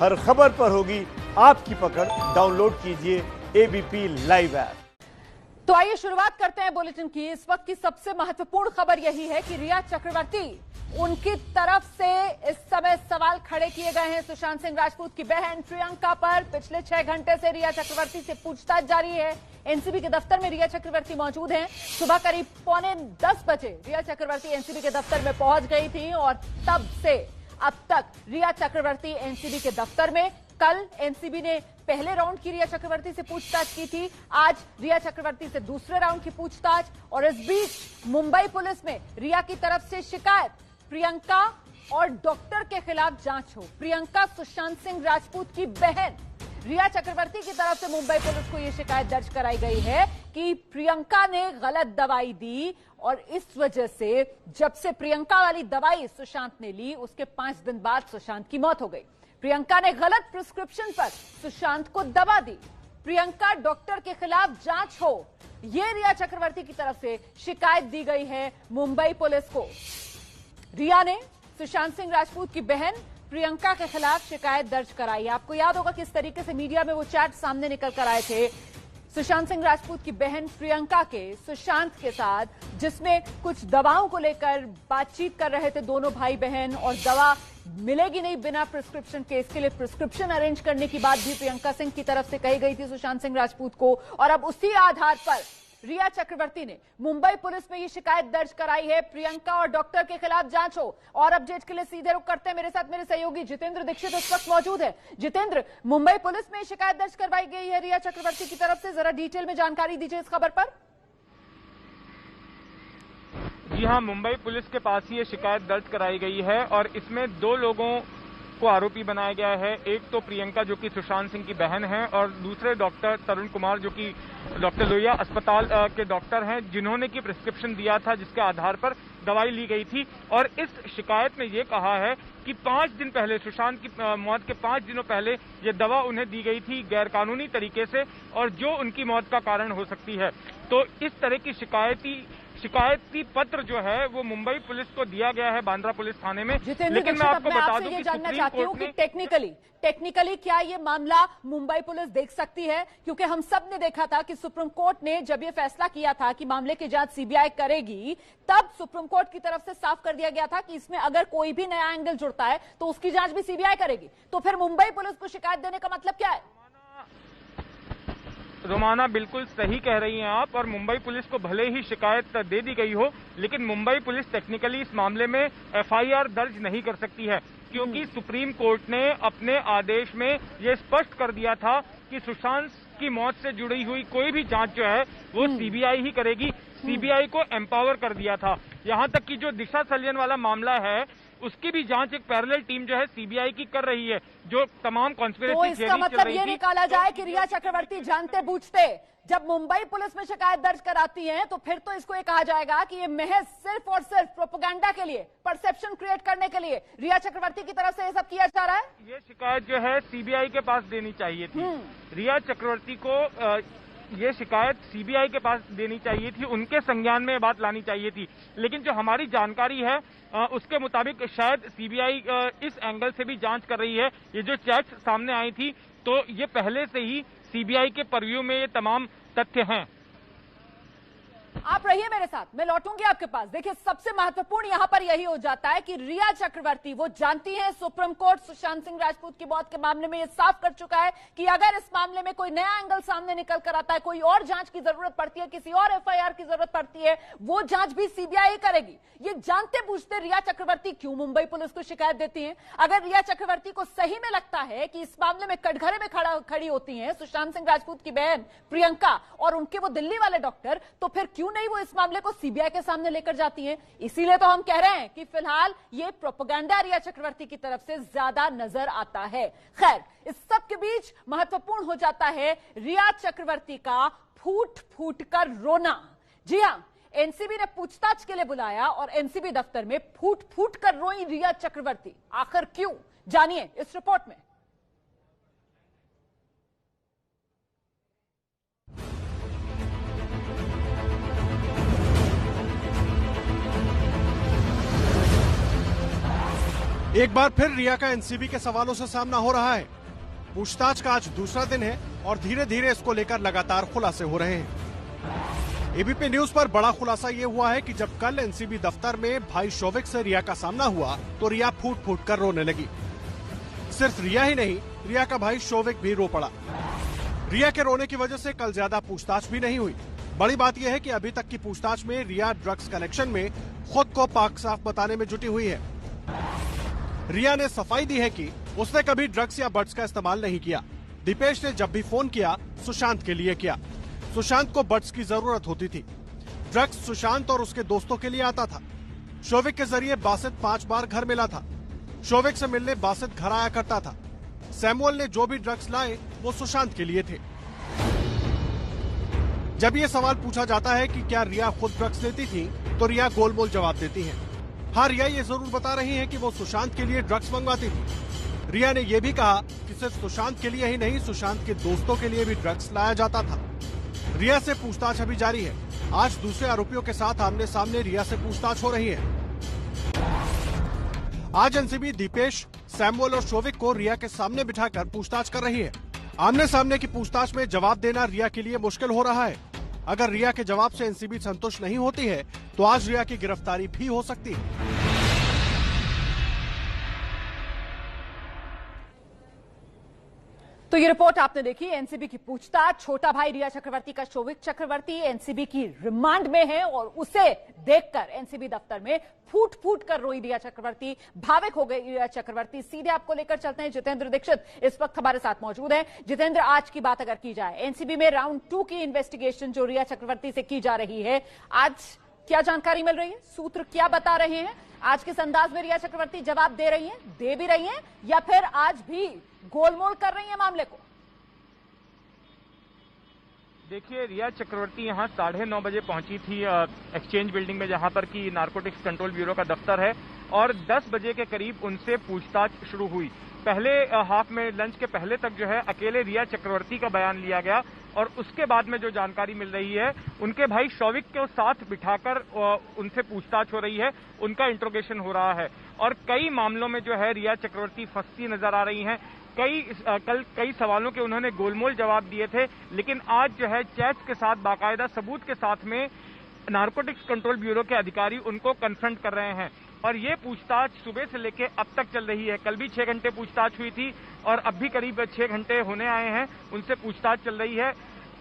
हर खबर पर होगी आपकी पकड़। डाउनलोड कीजिए एबीपी लाइव ऐप। तो आइए शुरुआत करते हैं बुलेटिन की। इस वक्त की सबसे महत्वपूर्ण खबर यही है कि रिया चक्रवर्ती, उनकी तरफ से इस समय सवाल खड़े किए गए हैं सुशांत सिंह राजपूत की बहन प्रियंका पर। पिछले 6 घंटे से रिया चक्रवर्ती से पूछताछ जारी है। एनसीबी के दफ्तर में रिया चक्रवर्ती मौजूद हैं। सुबह करीब 9:45 बजे रिया चक्रवर्ती एनसीबी के दफ्तर में पहुंच गई थी और तब से अब तक रिया चक्रवर्ती एनसीबी के दफ्तर में। कल एनसीबी ने पहले राउंड की रिया चक्रवर्ती से पूछताछ की थी, आज रिया चक्रवर्ती से दूसरे राउंड की पूछताछ। और इस बीच मुंबई पुलिस में रिया की तरफ से शिकायत, प्रियंका और डॉक्टर के खिलाफ जांच हो। प्रियंका सुशांत सिंह राजपूत की बहन रिया चक्रवर्ती की तरफ से मुंबई पुलिस को यह शिकायत दर्ज कराई गई है कि प्रियंका ने गलत दवाई दी और इस वजह से जब से प्रियंका वाली दवाई सुशांत ने ली उसके 5 दिन बाद सुशांत की मौत हो गई। प्रियंका ने गलत प्रिस्क्रिप्शन पर सुशांत को दवा दी। प्रियंका डॉक्टर के खिलाफ जांच हो, यह रिया चक्रवर्ती की तरफ से शिकायत दी गई है मुंबई पुलिस को। रिया ने सुशांत सिंह राजपूत की बहन प्रियंका के खिलाफ शिकायत दर्ज कराई। आपको याद होगा किस तरीके से मीडिया में वो चैट सामने निकल कर आए थे सुशांत सिंह राजपूत की बहन प्रियंका के सुशांत के साथ, जिसमें कुछ दवाओं को लेकर बातचीत कर रहे थे दोनों भाई बहन। और दवा मिलेगी नहीं बिना प्रिस्क्रिप्शन के, इसके लिए प्रिस्क्रिप्शन अरेंज करने की बात भी प्रियंका सिंह की तरफ से कही गई थी सुशांत सिंह राजपूत को। और अब उसी आधार पर रिया चक्रवर्ती ने मुंबई पुलिस में ये शिकायत दर्ज कराई है, प्रियंका और डॉक्टर के खिलाफ जांच हो। और अपडेट के लिए सीधे रुख करते हैं, मेरे साथ मेरे सहयोगी जितेंद्र दीक्षित इस वक्त मौजूद है। जितेंद्र, मुंबई पुलिस में शिकायत दर्ज करवाई गई है रिया चक्रवर्ती की तरफ से, जरा डिटेल में जानकारी दीजिए इस खबर पर। जी हां, मुंबई पुलिस के पास ही ये शिकायत दर्ज कराई गई है और इसमें 2 लोगों को आरोपी बनाया गया है। एक तो प्रियंका जो कि सुशांत सिंह की बहन है और दूसरे डॉक्टर तरुण कुमार जो कि डॉक्टर लोहिया अस्पताल के डॉक्टर हैं, जिन्होंने की प्रिस्क्रिप्शन दिया था जिसके आधार पर दवाई ली गई थी। और इस शिकायत में ये कहा है कि 5 दिन पहले, सुशांत की मौत के 5 दिनों पहले ये दवा उन्हें दी गई थी गैरकानूनी तरीके से और जो उनकी मौत का कारण हो सकती है। तो इस तरह की शिकायती पत्र जो है वो मुंबई पुलिस को दिया गया है बांद्रा पुलिस थाने में। लेकिन मैं आपको बता दूं कि जानना चाहती हूं कि टेक्निकली क्या ये मामला मुंबई पुलिस देख सकती है? क्योंकि हम सब ने देखा था कि सुप्रीम कोर्ट ने जब ये फैसला किया था कि मामले की जांच सीबीआई करेगी, तब सुप्रीम कोर्ट की तरफ से साफ कर दिया गया था कि इसमें अगर कोई भी नया एंगल जुड़ता है तो उसकी जांच भी सीबीआई करेगी। तो फिर मुंबई पुलिस को शिकायत देने का मतलब क्या है? रोमाना, बिल्कुल सही कह रही हैं आप। और मुंबई पुलिस को भले ही शिकायत दे दी गई हो, लेकिन मुंबई पुलिस टेक्निकली इस मामले में एफआईआर दर्ज नहीं कर सकती है, क्योंकि सुप्रीम कोर्ट ने अपने आदेश में यह स्पष्ट कर दिया था कि सुशांत की मौत से जुड़ी हुई कोई भी जांच जो है वो सीबीआई ही करेगी। सीबीआई को एम्पावर कर दिया था। यहां तक कि जो दिशा सलियन वाला मामला है उसकी भी जांच एक पैरेलल टीम जो है सीबीआई की कर रही है, जो तमाम कॉन्स्पिरेसी तो इसका मतलब ये निकाला जाए कि रिया चक्रवर्ती जानते बूझते जब मुंबई पुलिस में शिकायत दर्ज कराती हैं तो फिर तो इसको ये कहा जाएगा कि ये महज सिर्फ और सिर्फ प्रोपेगेंडा के लिए, परसेप्शन क्रिएट करने के लिए रिया चक्रवर्ती की तरफ से ये सब किया जा रहा है। ये शिकायत जो है सीबीआई के पास देनी चाहिए थी। रिया चक्रवर्ती को ये शिकायत सीबीआई के पास देनी चाहिए थी, उनके संज्ञान में बात लानी चाहिए थी। लेकिन जो हमारी जानकारी है उसके मुताबिक शायद सीबीआई इस एंगल से भी जांच कर रही है। ये जो चैट्स सामने आई थी तो ये पहले से ही सीबीआई के परव्यू में ये तमाम तथ्य हैं। आप रहिए मेरे साथ, मैं लौटूंगी आपके पास। देखिए, सबसे महत्वपूर्ण यहां पर यही हो जाता है कि रिया चक्रवर्ती वो जानती हैं सुप्रीम कोर्ट सुशांत सिंह राजपूत की मौत के मामले में ये साफ कर चुका है कि अगर इस मामले में कोई नया एंगल सामने निकल कर आता है, कोई और जांच की जरूरत पड़ती है, किसी और एफआईआर की जरूरत पड़ती है, वो जांच भी सीबीआई करेगी। ये जानते बूझते रिया चक्रवर्ती क्यों मुंबई पुलिस को शिकायत देती है? अगर रिया चक्रवर्ती को सही में लगता है कि इस मामले में कटघरे में खड़ी होती है सुशांत सिंह राजपूत की बहन प्रियंका और उनके वो दिल्ली वाले डॉक्टर, तो फिर क्यों नहीं वो इस मामले को सीबीआई के सामने लेकर जाती हैं? इसीलिए तो हम कह रहे हैं कि फिलहाल ये प्रोपेगेंडा रिया चक्रवर्ती की तरफ से ज्यादा नजर आता है। खैर, इस सब के बीच महत्वपूर्ण हो जाता है रिया चक्रवर्ती का फूट फूट कर रोना। जी हां, एनसीबी ने पूछताछ के लिए बुलाया और एनसीबी दफ्तर में फूट फूट कर रोई रिया चक्रवर्ती। आखिर क्यों, जानिए इस रिपोर्ट में। एक बार फिर रिया का एनसीबी के सवालों से सामना हो रहा है। पूछताछ का आज दूसरा दिन है और धीरे धीरे इसको लेकर लगातार खुलासे हो रहे हैं। एबीपी न्यूज पर बड़ा खुलासा ये हुआ है कि जब कल एनसीबी दफ्तर में भाई शौविक से रिया का सामना हुआ तो रिया फूट फूट कर रोने लगी। सिर्फ रिया ही नहीं, रिया का भाई शौविक भी रो पड़ा। रिया के रोने की वजह से कल ज्यादा पूछताछ भी नहीं हुई। बड़ी बात यह है कि अभी तक की पूछताछ में रिया ड्रग्स कनेक्शन में खुद को पाक साफ बताने में जुटी हुई है। रिया ने सफाई दी है कि उसने कभी ड्रग्स या बड्स का इस्तेमाल नहीं किया। दीपेश ने जब भी फोन किया सुशांत के लिए किया। सुशांत को बड्स की जरूरत होती थी। ड्रग्स सुशांत और उसके दोस्तों के लिए आता था। शौविक के जरिए बासित 5 बार घर मिला था। शौविक से मिलने बासित घर आया करता था। सैमुअल ने जो भी ड्रग्स लाए वो सुशांत के लिए थे। जब ये सवाल पूछा जाता है कि क्या रिया खुद ड्रग्स लेती थी तो रिया गोलमोल जवाब देती है। हाँ, रिया ये जरूर बता रही है कि वो सुशांत के लिए ड्रग्स मंगवाती थी। रिया ने यह भी कहा कि सिर्फ सुशांत के लिए ही नहीं, सुशांत के दोस्तों के लिए भी ड्रग्स लाया जाता था। रिया से पूछताछ अभी जारी है। आज दूसरे आरोपियों के साथ आमने सामने रिया से पूछताछ हो रही है। आज एनसीबी दीपेश, सैमुअल और शौविक को रिया के सामने बिठाकर पूछताछ कर रही है। आमने सामने की पूछताछ में जवाब देना रिया के लिए मुश्किल हो रहा है। अगर रिया के जवाब से एनसीबी संतुष्ट नहीं होती है तो आज रिया की गिरफ्तारी भी हो सकती है। तो ये रिपोर्ट आपने देखी। एनसीबी की पूछताछ, छोटा भाई रिया चक्रवर्ती का शौविक चक्रवर्ती एनसीबी की रिमांड में है और उसे देखकर एनसीबी दफ्तर में फूट फूट कर रोई रिया चक्रवर्ती, भावुक हो गई रिया चक्रवर्ती। सीधे आपको लेकर चलते हैं। जितेंद्र दीक्षित इस वक्त हमारे साथ मौजूद हैं। जितेंद्र, आज की बात अगर की जाए, एनसीबी में राउंड 2 की इन्वेस्टिगेशन जो रिया चक्रवर्ती से की जा रही है, आज क्या जानकारी मिल रही है? सूत्र क्या बता रहे हैं? आज किस अंदाज में रिया चक्रवर्ती जवाब दे रही हैं, दे भी रही हैं, या फिर आज भी गोलमोल कर रही है मामले को? देखिए, रिया चक्रवर्ती यहाँ 9:30 बजे पहुंची थी एक्सचेंज बिल्डिंग में, जहां पर की नारकोटिक्स कंट्रोल ब्यूरो का दफ्तर है, और 10 बजे के करीब उनसे पूछताछ शुरू हुई। पहले हाफ में, लंच के पहले तक जो है अकेले रिया चक्रवर्ती का बयान लिया गया और उसके बाद में जो जानकारी मिल रही है, उनके भाई शौविक के साथ बिठाकर उनसे पूछताछ हो रही है, उनका इंट्रोगेशन हो रहा है। और कई मामलों में जो है रिया चक्रवर्ती फंसती नजर आ रही हैं। कल कई सवालों के उन्होंने गोलमोल जवाब दिए थे, लेकिन आज जो है चैट्स के साथ, बाकायदा सबूत के साथ में नारकोटिक्स कंट्रोल ब्यूरो के अधिकारी उनको कन्फ्रंट कर रहे हैं। और ये पूछताछ सुबह से लेके अब तक चल रही है। कल भी 6 घंटे पूछताछ हुई थी और अब भी करीब 6 घंटे होने आए हैं, उनसे पूछताछ चल रही है।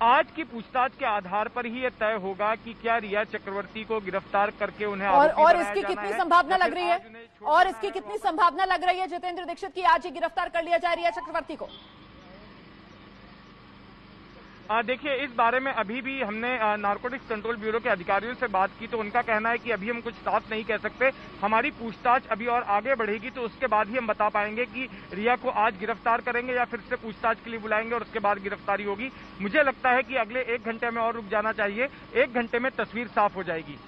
आज की पूछताछ के आधार पर ही ये तय होगा कि क्या रिया चक्रवर्ती को गिरफ्तार करके उन्हें और इसकी कितनी संभावना लग रही है? और इसकी कितनी संभावना लग रही है जितेंद्र दीक्षित की आज ही गिरफ्तार कर लिया जाए रिया चक्रवर्ती को? देखिए, इस बारे में अभी भी हमने नारकोटिक्स कंट्रोल ब्यूरो के अधिकारियों से बात की तो उनका कहना है कि अभी हम कुछ साफ नहीं कह सकते। हमारी पूछताछ अभी और आगे बढ़ेगी तो उसके बाद ही हम बता पाएंगे कि रिया को आज गिरफ्तार करेंगे या फिर से पूछताछ के लिए बुलाएंगे और उसके बाद गिरफ्तारी होगी। मुझे लगता है कि अगले 1 घंटे में और रुक जाना चाहिए। 1 घंटे में तस्वीर साफ हो जाएगी।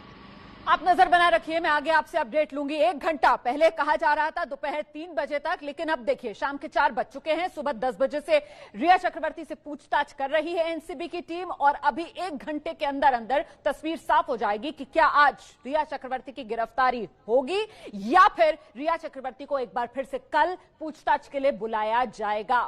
आप नजर बनाए रखिए, मैं आगे आपसे अपडेट लूंगी। 1 घंटा पहले कहा जा रहा था दोपहर 3 बजे तक, लेकिन अब देखिए शाम के 4 बज चुके हैं। सुबह 10 बजे से रिया चक्रवर्ती से पूछताछ कर रही है एनसीबी की टीम और अभी 1 घंटे के अंदर अंदर तस्वीर साफ हो जाएगी कि क्या आज रिया चक्रवर्ती की गिरफ्तारी होगी या फिर रिया चक्रवर्ती को एक बार फिर से कल पूछताछ के लिए बुलाया जाएगा।